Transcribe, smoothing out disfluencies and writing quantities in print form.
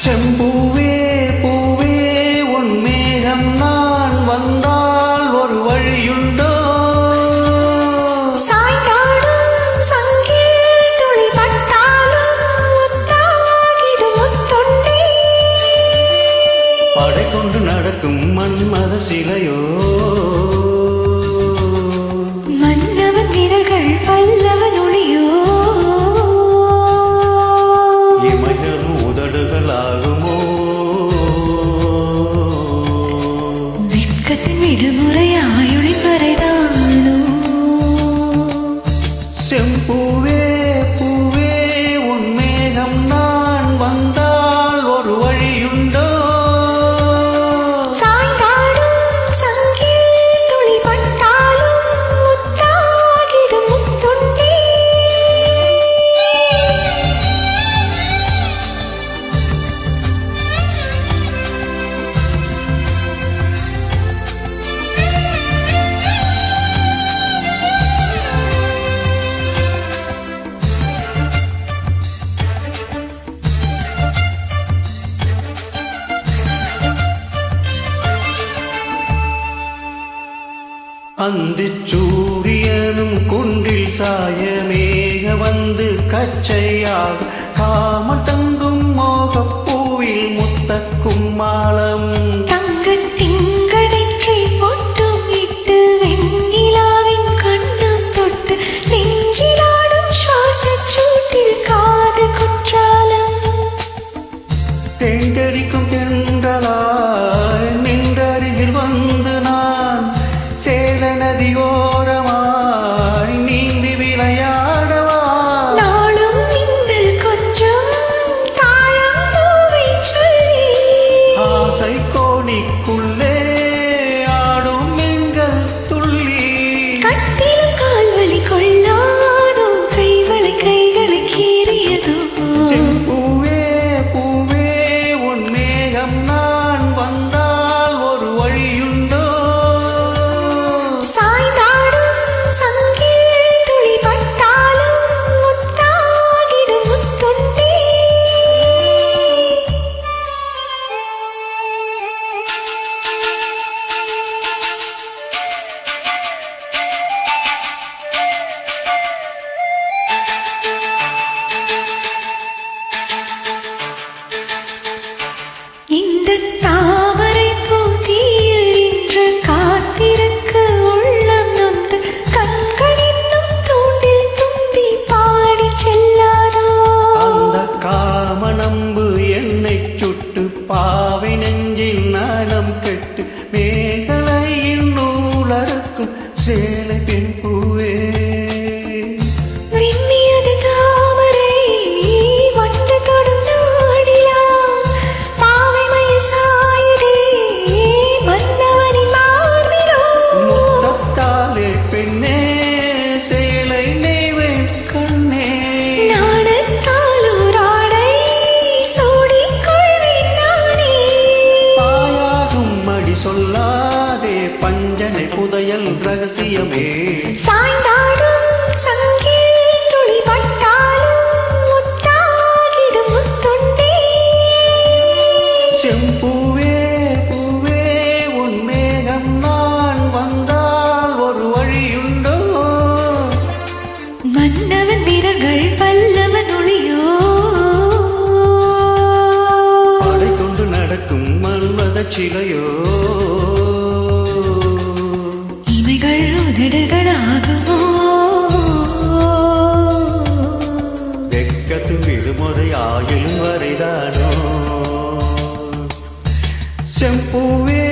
செம்பூவே பூவே உன் மேகம் நான் வந்தால் ஒரு வழியுண்டோ? சாய்ந்தாடும் சங்கில் துளி பட்டாலும் முத்தாகிடும் முத்துண்டே. படை கொண்டு நடக்கும் மன்மத சிலையோ? மன்னவன் விரல்கள் பல்லவன் ஒளியோ? இமைகளும் உதடுகளாகுமோ? வெட்கத்தின் விடுமுறையாயுளி பறைதானோ? செம்பூவே பூவே உன் மேகம் நான் வந்தால் ஒரு வழியுண்டோ? சாய்ந்தாடும் சங்கில் துளி பட்டாலும் முத்தாகிடும் முத்துண்டே. அந்திச் சூரியனும் குன்றில் சாய மேக வந்து கச்சையாக காம தங்கும் மோகப்பூவில் முத்தக்கும் மாலம். தங்கத் திங்கள் நெற்றி பொட்டும் இட்டு வெண்ணிலாவின் கண்ணம் தொட்டு நெஞ்சிலாடும் சுவாசச் சூட்டில் காதல் குற்றாலம். தெண்டரிக்கும் தென்றலாய் நின்றருகில் வந்து நான் சேல நதியோரமாய் நீந்தி விளையாடவா? நாளும் மின்னல் கொஞ்சம் தாழம் பூவைச் சொல்லி ஆசை கோணிக்குள்ளே ஆடும் எங்கள் துள்ளி. கட்டிலும் கால்வலி கொள்ளாதோ கைகளை கீறியதோ? செம்பூவே பூவே உன் மேகம் நான் வந்தால் ஒரு வழியுண்டோ? சாய்ந்தாடும் சங்கில் துளி பட்டாலும் முத்தாகிடும் முத்துண்டே. இந்த தாமரைப் பூ தீயில் இன்று காத்திருக்க உள்ளம் நொந்து கண்கள் இன்னும் தூண்டில் தும்பி பாடிச் செல்லாதோ? அந்த காமனம்பு என்னைச் சுட்டு பாவை நெஞ்சில் நலம் கெட்டு மேகலையின் நூலறுக்கும் சேலை பெண் பூவே. விண்ணியது தாமரை வண்டு தொடும் நாடிலா பாவை மயில் சாயுதே மன்னவனின் மார்பிலோ? முத்தத்தாலே பெண்ணே சேலை நெய்வேன் கண்ணே. நாணத்தால் ஆடை சூடிக் கொள்வேன் நானே. பாயாகும் மடி சொல்லாதே பஞ்சனை புதையல் ரகசியமே. சாய்ந்தாடும் சங்கில் துளி பட்டாலும் முத்தாகிடும் முத்துண்டே. செம்பூவே பூவே உன் மேகம் நான் வந்தால் ஒரு வழியுண்டோ? மன்னவன் வீரர்கள் பல்லவன் ஒளியோ? படை கொண்டு நடக்கும் மன்மத சிலையோ? இமைகள் உதடுகளாகுமோ? வெட்கத்து விடுமுறை ஆயிலும் வரைதானோ? செம்பூவே